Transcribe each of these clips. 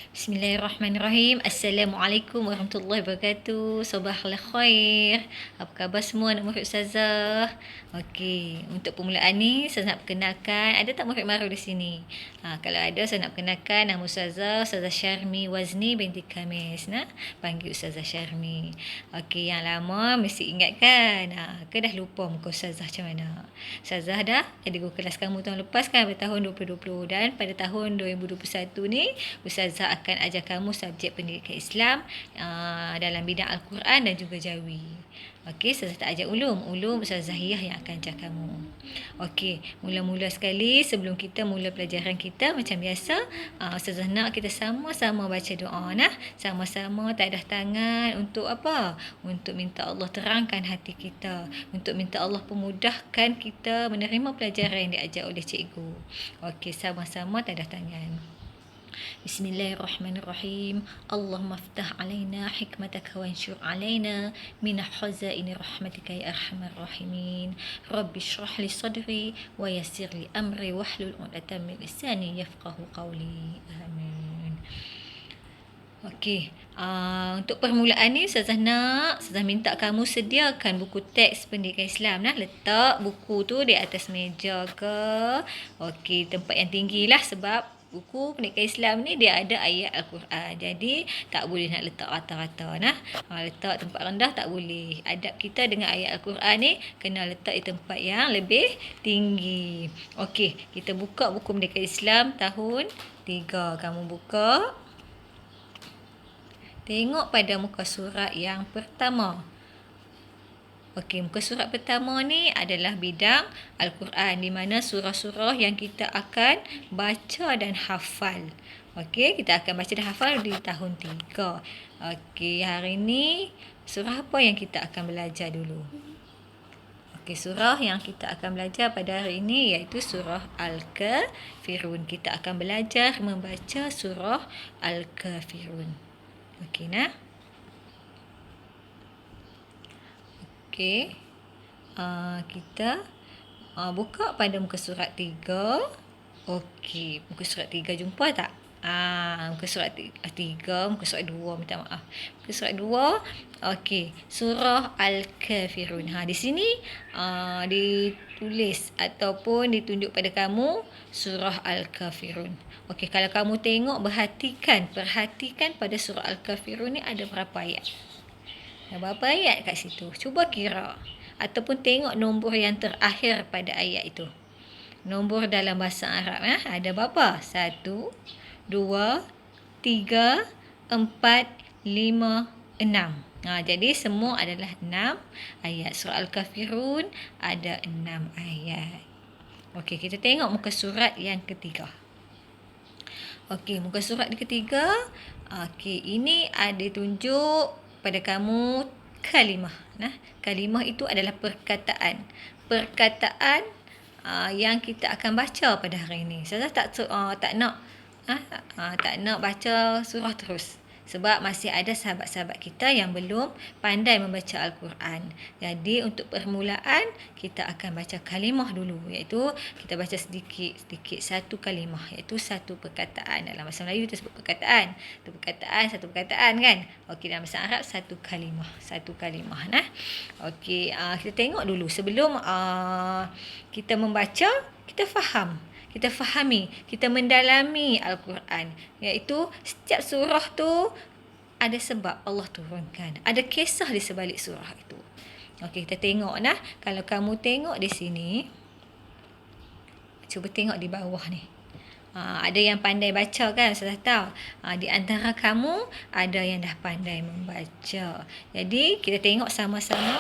Bismillahirrahmanirrahim. Assalamualaikum warahmatullahi wabarakatuh. Sabahal khair. Apa khabar semua anak murid Ustazah? Okey, untuk permulaan ni saya nak perkenalkan, ada tak murid baru di sini? Kalau ada saya nak perkenalkan nama Ustazah Syarmi Wazni binti Khamis. Panggil Ustazah Syarmi. Okey, yang lama mesti ingat kan? Ke dah lupa muka Ustazah macam mana? Ustazah dah jadi guru kelas kamu tahun lepas kan, pada tahun 2020, dan pada tahun 2021 ni Ustazah akan ajar kamu subjek pendidikan Islam dalam bidang Al-Quran dan juga Jawi. Okey, Ustazah tak ajar ulum Ustazah Zahiyah yang akan ajar kamu. Okey, mula-mula sekali sebelum kita mula pelajaran kita macam biasa, Ustazah nak kita sama-sama baca doa sama-sama tadah tangan untuk apa? Untuk minta Allah terangkan hati kita, untuk minta Allah pemudahkan kita menerima pelajaran yang diajar oleh cikgu. Okey, sama-sama tadah tangan. Bismillahirrahmanirrahim. Allahumma aftah alaina hikmataka wansyur alaina min khazaini rahmatika ya arhamar rahimin. Rabbi shrah li sadri wa yassir li amri wahlul 'uqdatam min lisani yafqahu qawli. Amin. Okey, untuk permulaan ni Ustazah minta kamu sediakan buku teks pendidikan Islam. Letak buku tu di atas meja ke. Okey, tempat yang tinggi lah, sebab buku pendidikan Islam ni dia ada ayat Al-Quran. Jadi tak boleh nak letak rata-rata. Letak tempat rendah tak boleh. Adab kita dengan ayat Al-Quran ni kena letak di tempat yang lebih tinggi. Okey, kita buka buku pendidikan Islam tahun 3. Kamu buka. Tengok pada muka surat yang pertama. Okey, muka surat pertama ni adalah bidang Al-Quran, di mana surah-surah yang kita akan baca dan hafal. Okey, kita akan baca dan hafal di tahun 3. Okey, hari ni surah apa yang kita akan belajar dulu? Okey, surah yang kita akan belajar pada hari ini iaitu surah Al-Kafirun. Kita akan belajar membaca surah Al-Kafirun. Okey, Okey, kita buka pada muka surat 3. Okey, muka surat 3 jumpa tak? Muka surat 3, muka surat 2, minta maaf. Muka surat 2, okey, surah Al-Kafirun. Di sini ditulis ataupun ditunjuk pada kamu surah Al-Kafirun. Okey, kalau kamu tengok, perhatikan pada surah Al-Kafirun ni ada berapa ayat? Ada berapa ayat kat situ? Cuba kira. Ataupun tengok nombor yang terakhir pada ayat itu. Nombor dalam bahasa Arab. Ada berapa? 1, 2, 3, 4, 5, 6. Jadi semua adalah 6 ayat. Surah Al-Kafirun ada 6 ayat. Okey, kita tengok muka surat yang ketiga. Okey, muka surat yang ketiga. Okey, ini ada tunjuk pada kamu kalimah. Kalimah itu adalah perkataan yang kita akan baca pada hari ini. Saya tak nak baca surah terus, sebab masih ada sahabat-sahabat kita yang belum pandai membaca Al-Quran. Jadi untuk permulaan kita akan baca kalimah dulu, iaitu kita baca sedikit-sedikit satu kalimah, iaitu satu perkataan. Dalam bahasa Melayu kita sebut perkataan. Satu perkataan kan. Okey, dalam bahasa Arab satu kalimah. Okey, kita tengok dulu sebelum kita membaca, kita fahami, kita mendalami Al-Quran, iaitu setiap surah tu ada sebab Allah turunkan, ada kisah di sebalik surah itu. Okey, kita tengok kalau kamu tengok di sini, cuba tengok di bawah ni. Ada yang pandai baca kan, saya tahu. Di antara kamu ada yang dah pandai membaca. Jadi kita tengok sama-sama.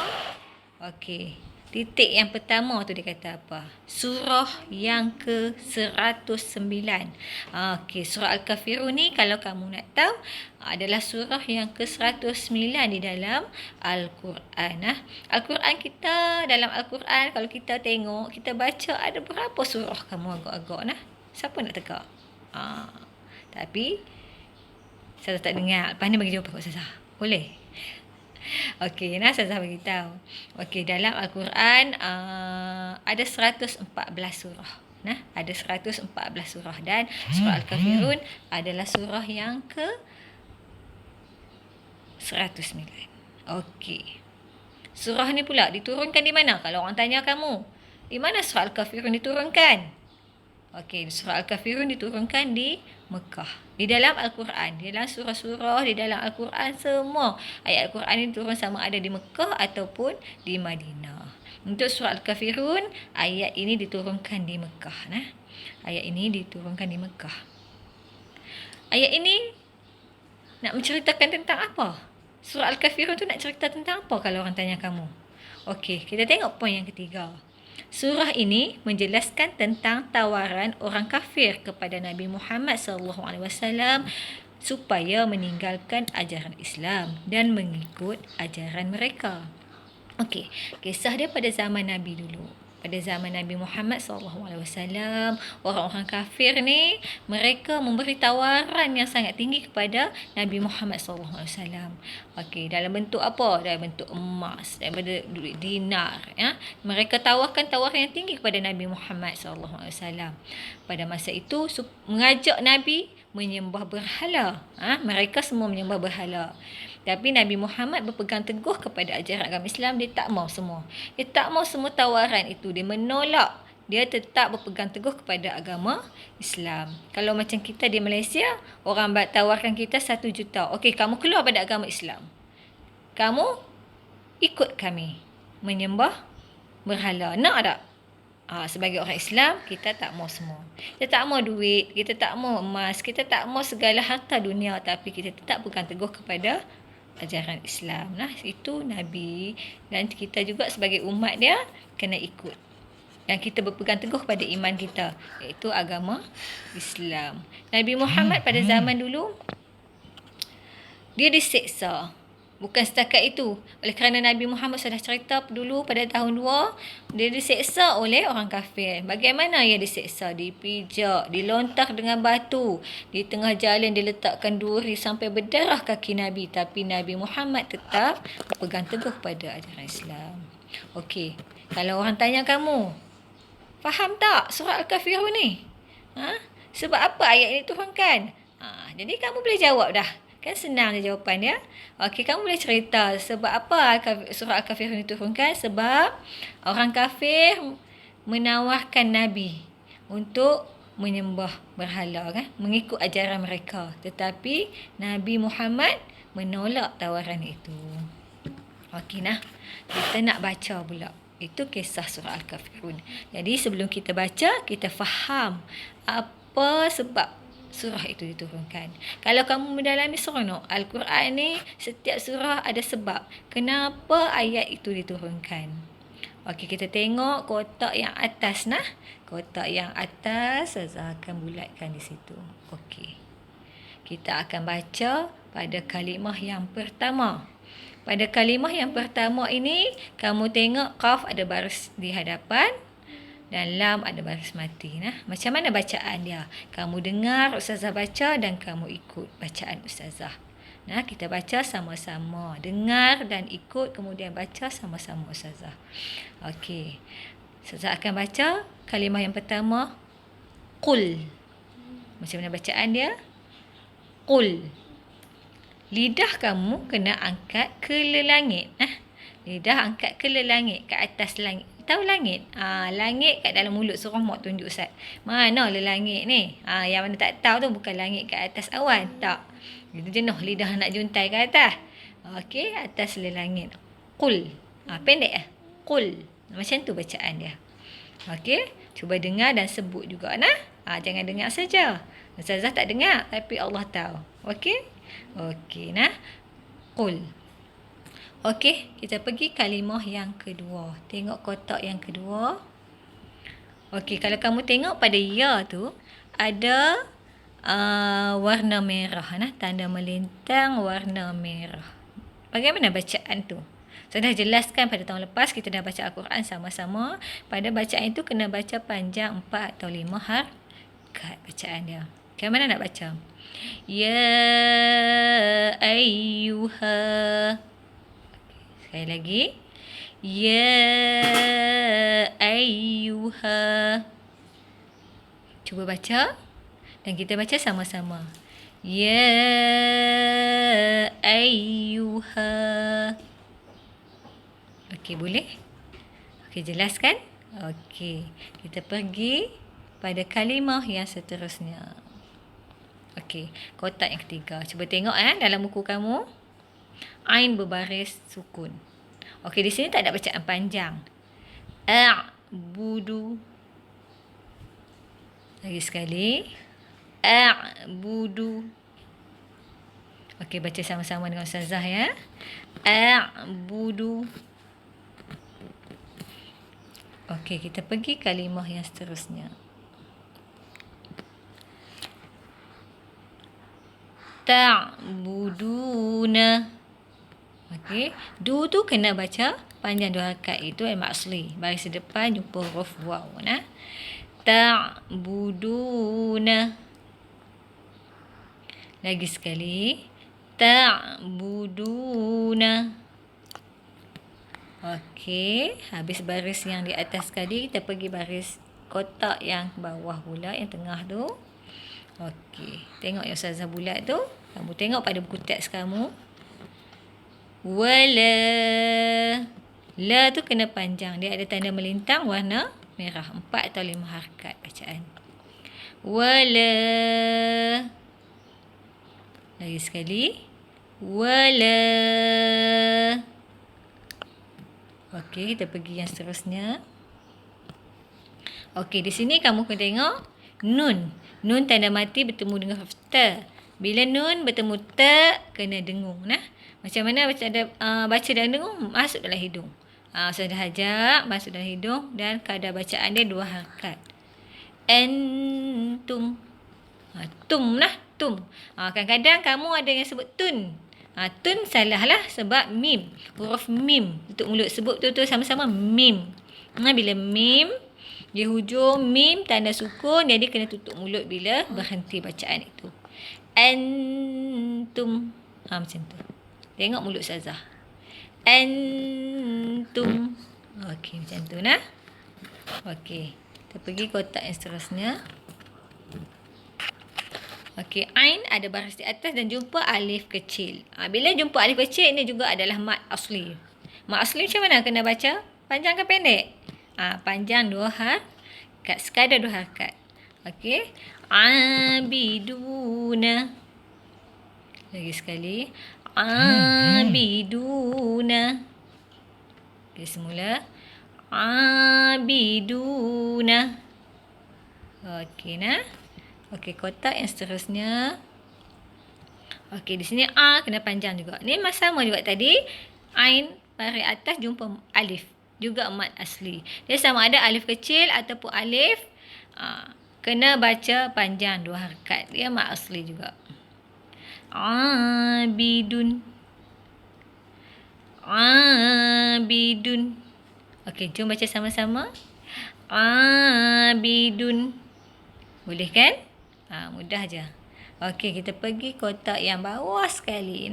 Okey, titik yang pertama tu dia kata apa? Surah yang ke-109. Okey, surah Al-Kafirun ni kalau kamu nak tahu adalah surah yang ke-109 di dalam Al-Quran. Al-Quran kita, dalam Al-Quran kalau kita tengok, kita baca ada berapa surah kamu agak-agak Siapa nak teka? Tapi saya tak dengar. Pandai bagi jawapan kat Ustazah. Boleh? Okey, Ustazah beritahu. Okey, dalam Al-Quran ada 114 surah. Nah, ada 114 surah dan surah Al-Kafirun adalah surah yang ke 109. Okey. Surah ni pula diturunkan di mana? Kalau orang tanya kamu, di mana surah Al-Kafirun diturunkan? Okey, surah Al-Kafirun diturunkan di Mekah. Di dalam Al-Quran, di dalam surah-surah di dalam Al-Quran, semua ayat Al-Quran ini turun sama ada di Mekah ataupun di Madinah. Untuk surah Al-Kafirun, ayat ini diturunkan di Mekah. Ayat ini diturunkan di Mekah. Ayat ini nak menceritakan tentang apa? Surah Al-Kafirun tu nak cerita tentang apa kalau orang tanya kamu? Okey, kita tengok poin yang ketiga. Surah ini menjelaskan tentang tawaran orang kafir kepada Nabi Muhammad SAW supaya meninggalkan ajaran Islam dan mengikut ajaran mereka. Okey, kisah dia pada zaman Nabi dulu. Pada zaman Nabi Muhammad SAW, orang-orang kafir ni, mereka memberi tawaran yang sangat tinggi kepada Nabi Muhammad SAW. Okey, dalam bentuk apa? Dalam bentuk emas, daripada duit dinar. Ya? Mereka tawarkan tawaran yang tinggi kepada Nabi Muhammad SAW. Pada masa itu, mengajak Nabi menyembah berhala. Mereka semua menyembah berhala. Tapi Nabi Muhammad berpegang teguh kepada ajaran agama Islam. Dia tak mau semua. Dia tak mau semua tawaran itu. Dia menolak. Dia tetap berpegang teguh kepada agama Islam. Kalau macam kita di Malaysia, orang tawarkan kita 1 juta. Okey, kamu keluar pada agama Islam. Kamu ikut kami menyembah berhala. Nak tak? Sebagai orang Islam, kita tak mau semua. Kita tak mau duit, kita tak mau emas, kita tak mau segala harta dunia, tapi kita tetap pegang teguh kepada ajaran Islam. Itu Nabi, dan kita juga sebagai umat dia kena ikut. Dan kita berpegang teguh pada iman kita, iaitu agama Islam. Nabi Muhammad pada zaman dulu, dia diseksa. Bukan setakat itu. Oleh kerana Nabi Muhammad sudah cerita dulu pada tahun 2, dia diseksa oleh orang kafir. Bagaimana ia diseksa? Dipijak, dilontar dengan batu. Di tengah jalan diletakkan duri sampai berdarah kaki Nabi. Tapi Nabi Muhammad tetap berpegang teguh pada ajaran Islam. Okey, kalau orang tanya kamu, faham tak surah Al-Kafirun ni? Sebab apa ayat ini turunkan? Jadi kamu boleh jawab dah. Kan senang je jawapan dia. Okey, kamu boleh cerita sebab apa surah Al-Kafirun diturunkan? Sebab orang kafir menawarkan Nabi untuk menyembah berhala, kan? Mengikut ajaran mereka. Tetapi Nabi Muhammad menolak tawaran itu. Okey, kita nak baca pula. Itu kisah surah Al-Kafirun. Jadi sebelum kita baca, kita faham apa sebab surah itu diturunkan. Kalau kamu mendalami seronok, Al-Quran ni setiap surah ada sebab kenapa ayat itu diturunkan. Okey, kita tengok kotak yang atas Kotak yang atas saya akan bulatkan di situ. Okey. Kita akan baca pada kalimah yang pertama. Pada kalimah yang pertama ini, kamu tengok qaf ada baris di hadapan dan lam ada baris mati. Macam mana bacaan dia? Kamu dengar ustazah baca dan kamu ikut bacaan ustazah. Kita baca sama-sama. Dengar dan ikut, kemudian baca sama-sama ustazah. Okey. Ustazah akan baca kalimah yang pertama, qul. Macam mana bacaan dia? Qul. Lidah kamu kena angkat ke langit. Lidah angkat ke langit, ke atas langit. Tahu langit? Langit kat dalam mulut. Suruh mak tunjuk Ustaz. Mana langit ni? Yang mana tak tahu tu bukan langit kat atas awan. Tak. Itu jenuh lidah nak juntai ke atas. Okey, atas langit. Qul. Pendek Qul. Macam tu bacaan dia. Okey, cuba dengar dan sebut juga. Jangan dengar saja. Ustazah tak dengar, tapi Allah tahu. Okey? Okey, Qul. Okey, kita pergi kalimah yang kedua. Tengok kotak yang kedua. Okey, kalau kamu tengok pada ya tu, ada warna merah. Tanda melintang warna merah. Bagaimana bacaan tu? Saya dah jelaskan pada tahun lepas, kita dah baca Al-Quran sama-sama. Pada bacaan itu kena baca panjang 4 atau 5 harakat bacaan dia. Macam mana nak baca? Ya ayyuha. Sekali lagi. Ya ayyuha. Cuba baca. Dan kita baca sama-sama. Ya ayyuha. Okey, boleh? Okey, jelas kan? Okey, kita pergi pada kalimah yang seterusnya. Okey, kotak yang ketiga. Cuba tengok dalam buku kamu. Ain berbaris sukun. Okey, di sini tak ada bacaan panjang. A'budu. Lagi sekali. A'budu. Okey, baca sama-sama dengan Ustazah ya. A'budu. Okey, kita pergi kalimah yang seterusnya. Ta'buduna. Okey, du tu kena baca panjang 2 harakat, itu al-asli. Baris depan jumpa huruf waw nah. Ta'buduna. Lagi sekali. Ta'buduna. Okey, habis baris yang di atas sekali, kita pergi baris kotak yang bawah pula, yang tengah tu. Okey, tengok yang Ustazah bulat tu. Kamu tengok pada buku teks kamu. Wala. La tu kena panjang. Dia ada tanda melintang warna merah. 4 atau 5 harakat bacaan. Wala. Lagi sekali. Wala. Okey, kita pergi yang seterusnya. Okey, di sini kamu kena tengok nun. Nun tanda mati bertemu dengan huruf ta. Bila nun bertemu ta, kena dengung nah. Macam mana baca dan dengung? Masuk dalam hidung. Sudah ajak masuk dalam hidung dan kadar bacaan dia 2 harakat. Antum. Tum nah, tum. Kadang-kadang kamu ada yang sebut tun. Tun salah lah sebab mim. Huruf mim untuk mulut sebut tu sama-sama mim. Bila mim di hujung mim tanda sukun, jadi kena tutup mulut bila berhenti bacaan itu. Antum. Macam tu. Tengok mulut Ustazah. Antum. Okey, macam tu nah. Okey, kita pergi kotak yang seterusnya. Okey, ain ada baris di atas dan jumpa alif kecil. Bila jumpa alif kecil, ini juga adalah mad asli. Mad asli macam mana kena baca? Panjang ke pendek? Panjang 2 harakat. Sekadar 2 harakat. Okey. Abiduna. Lagi sekali. Abiduna. Okey, semula. Abiduna. Okey nah. Okey, kotak yang seterusnya. Okey, di sini A kena panjang juga. Ni sama juga tadi. Ain baris atas jumpa alif. Juga mad asli. Dia sama ada alif kecil ataupun alif. Kena baca panjang 2 harakat. Dia mad asli juga. Abidun. Abidun. Okey, jom baca sama-sama. Abidun. Boleh kan? Mudah je. Okey, kita pergi kotak yang bawah sekali.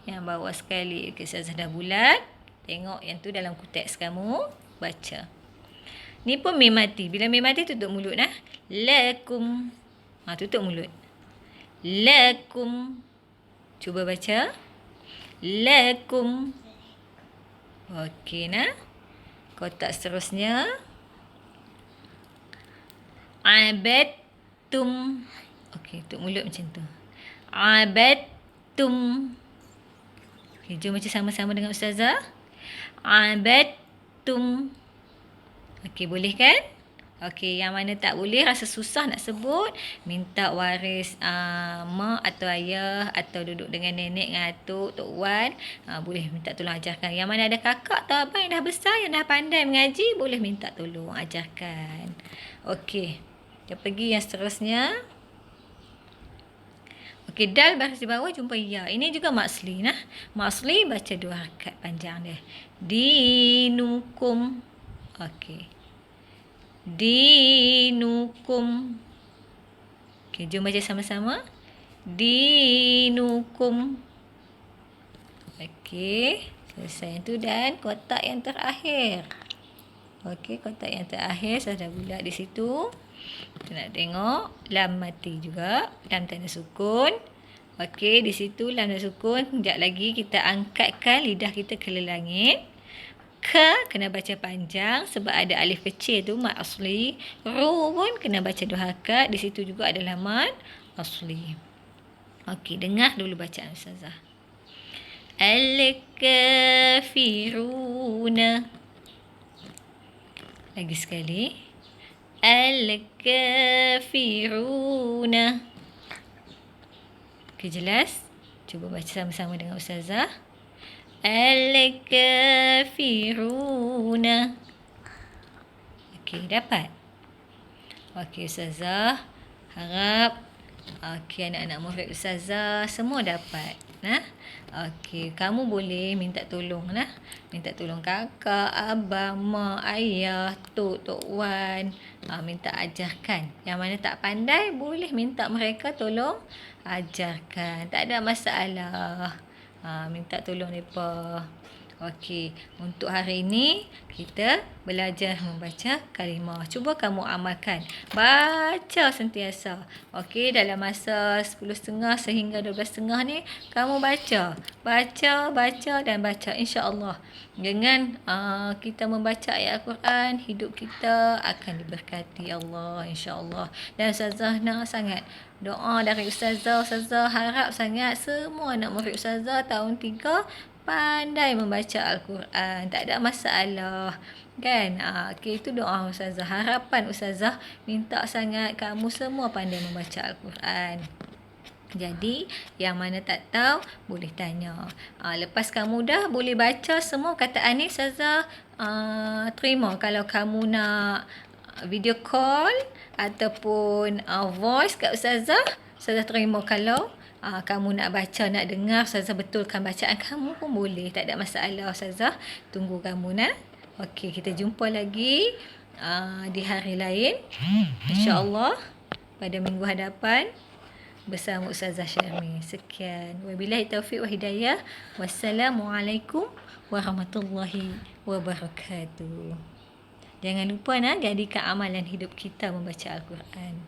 Yang bawah sekali. Okey, Ustazah dah bulat. Tengok yang tu dalam teks kamu. Baca. Ni pun mim mati. Bila mim mati, tutup mulut. Lakum. Tutup mulut. Lakum. Cuba baca. Lakum. Okey, kotak seterusnya. Abadtum. Okey, tutup mulut macam tu. Abadtum. Okey, jom baca sama-sama dengan Ustazah. Abadtum. Okey, boleh kan? Okey, yang mana tak boleh, rasa susah nak sebut, minta waris mak atau ayah atau duduk dengan nenek dengan atuk, Tok Wan, boleh minta tolong ajarkan. Yang mana ada kakak atau abang yang dah besar, yang dah pandai mengaji, boleh minta tolong ajarkan. Okey, kita pergi yang seterusnya. Okey, dal baris di bawah jumpa ya. Ini juga mak asli Mak asli baca 2 harakat panjang dia. Dinukum. Okey. Dinukum. Okey, jom baca sama-sama. Dinukum. Okey, selesai yang tu dan kotak yang terakhir. Okey, kotak yang terakhir saya dah bulat di situ. Kita nak tengok lam mati juga. Lam tanda sukun. Okey, di situ lam tanda sukun. Sekejap lagi kita angkatkan lidah kita ke langit. Ka kena baca panjang sebab ada alif kecil tu mad asli. Ru pun kena baca 2 harakat. Di situ juga adalah mad asli. Okey, dengar dulu bacaan Ustazah. Al-kafiruna. Lagi sekali. Al-kafiruna. Okey, jelas? Cuba baca sama-sama dengan Ustazah. Al-kafiruna. Okey, dapat? Okey, Ustazah. Harap anak-anak murid Ustazah semua dapat. Okey, kamu boleh minta tolong minta tolong kakak, abang, mak, ayah, tok wan. Minta ajarkan. Yang mana tak pandai boleh minta mereka tolong ajarkan. Tak ada masalah. Minta tolong mereka. Okey, untuk hari ini kita belajar membaca kalimah. Cuba kamu amalkan. Baca sentiasa. Okey, dalam masa 10.30 sehingga 12.30 ni kamu baca. Baca dan baca, insya-Allah. Dengan kita membaca ayat Al-Quran, hidup kita akan diberkati Allah, insya-Allah. Dan Ustazah nak sangat doa dari Ustazah harap sangat semua anak murid Ustazah tahun 3 pandai membaca Al-Quran. Tak ada masalah. Kan? Okay, itu doa Ustazah. Harapan Ustazah minta sangat kamu semua pandai membaca Al-Quran. Jadi, yang mana tak tahu, boleh tanya. Lepas kamu dah boleh baca semua kataan ni, Ustazah terima. Kalau kamu nak video call ataupun voice kat Ustazah terima. Kalau kamu nak baca, nak dengar Ustazah betulkan bacaan kamu pun boleh. Tak ada masalah Ustazah. Tunggu kamu Okey, kita jumpa lagi di hari lain. InsyaAllah pada minggu hadapan bersama Ustazah Syarmi. Sekian. Wabillahi taufiq wa hidayah. Wassalamualaikum warahmatullahi wabarakatuh. Jangan lupa jadikan amalan hidup kita membaca Al-Quran.